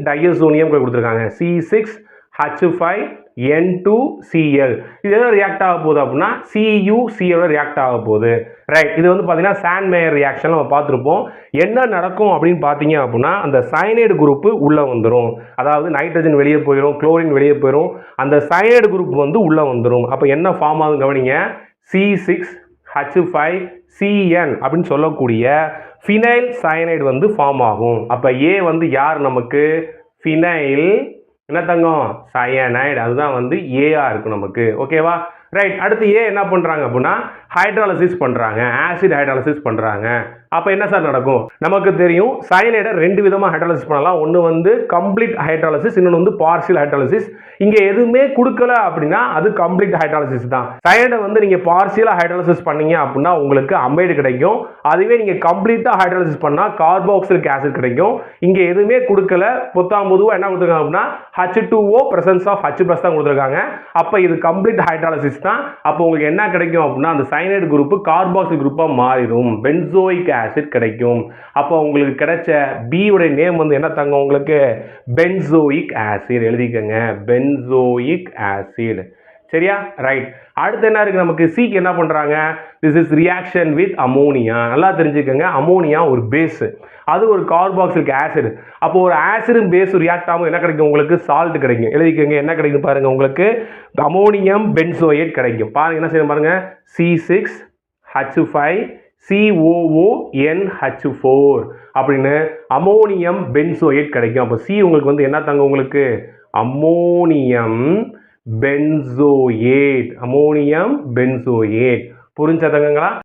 டையசோனியம் கொடுத்துருக்காங்க C6H5N2Cl. இது எதோ ரியாக்ட் ஆக போகுது அப்படின்னா CuCl ரியாக்ட் ஆக போகுது. ரைட், இது வந்து பார்த்தீங்கன்னா சாண்ட்மேயர் ரியாக்ஷன் நம்ம பார்த்துருப்போம். என்ன நடக்கும் அப்படின்னு பார்த்தீங்க அப்படின்னா அந்த சயனைடு குரூப்பு உள்ளே வந்துடும். அதாவது நைட்ரஜன் வெளியே போயிடும், குளோரின் வெளியே போயிடும், அந்த சயனைடு குரூப் வந்து உள்ளே வந்துடும். அப்போ என்ன ஃபார்ம் ஆகும் கவனிங்க, C6H5Cn அப்படின்னு சொல்லக்கூடிய ஃபினைல் சயனைடு வந்து ஃபார்ம் ஆகும். அப்போ ஏ வந்து யார் நமக்கு, ஃபினைல் என்ன தங்கம், சயனைடு. அதுதான் வந்து ஏஆ இருக்கும் நமக்கு. ஓகேவா? ரைட், அடுத்து ஏ என்ன பண்ணுறாங்க அப்படின்னா ஹைட்ராலிசிஸ் பண்ணுறாங்க, ஆசிட் ஹைட்ராலிசிஸ் பண்ணுறாங்க. அப்போ என்ன சார் நடக்கும், நமக்கு தெரியும் சயனைடை ரெண்டு விதமாக ஹைட்ராலிசிஸ் பண்ணலாம். ஒன்று வந்து கம்ப்ளீட் ஹைட்ராலிசிஸ், இன்னொன்று வந்து பார்ஷியல் ஹைட்ராலிசிஸ். இங்கே எதுவுமே கொடுக்கல அப்படின்னா அது கம்ப்ளீட் ஹைட்ராலிசிஸ் தான். சயனைடை வந்து நீங்கள் பார்ஷியலாக ஹைட்ராலிசிஸ் பண்ணீங்க அப்படின்னா உங்களுக்கு அமைடு கிடைக்கும். அதுவே நீங்கள் கம்ப்ளீட்டாக ஹைட்ராலிசிஸ் பண்ணால் கார்பாக்சிலிக் ஆசிட் கிடைக்கும். இங்கே எதுவுமே கொடுக்கல, பொதுவாக என்ன கொடுத்துருக்காங்க அப்படின்னா H2O பிரசன்ஸ் ஆஃப் H+ தான் கொடுத்துருக்காங்க. அப்போ இது கம்ப்ளீட் ஹைட்ராலிசிஸ் தான். அப்போ உங்களுக்கு என்ன கிடைக்கும் அப்படின்னா அந்த சயனைடு குரூப் கார்பாக்சில் குரூப்பாக மாறிடும், பென்சோயிக் ஆசிட் கிடைக்கும். அப்போ உங்களுக்கு கிடைச்ச பி உடைய நேம் வந்து என்ன தங்க, உங்களுக்கு பென்சோயிக் ஆசிட். எழுதிக்கங்க, பென்சோயிக் ஆசிட். சரியா? ரைட், அடுத்து என்ன இருக்கு நமக்கு, சிக்கு என்ன பண்றாங்க, this is reaction with ammonia. நல்லா தெரிஞ்சுக்கங்க, அமோனியா ஒரு பேஸ், அது ஒரு கார்பாக்சிலிக் ஆசிட். அப்போ ஒரு ஆசிடும் பேஸ் ரியாக்ட் ஆகும் என்ன கிடைக்கும் உங்களுக்கு, சால்ட் கிடைக்கும். எழுதிக்கங்க, என்ன கிடைக்கும் பாருங்க, உங்களுக்கு அமோனியம் பென்சோயேட் கிடைக்கும். பாருங்க என்ன செய்யணும் பாருங்க, C6H5COONH4 அப்படின்னு அமோனியம் பென்சோயேட் கிடைக்கும். அப்போ சி உங்களுக்கு வந்து என்ன தாங்க, உங்களுக்கு அமோனியம் பென்சோயேட். Ammonium benzoate. புரிஞ்சா தங்கங்களா?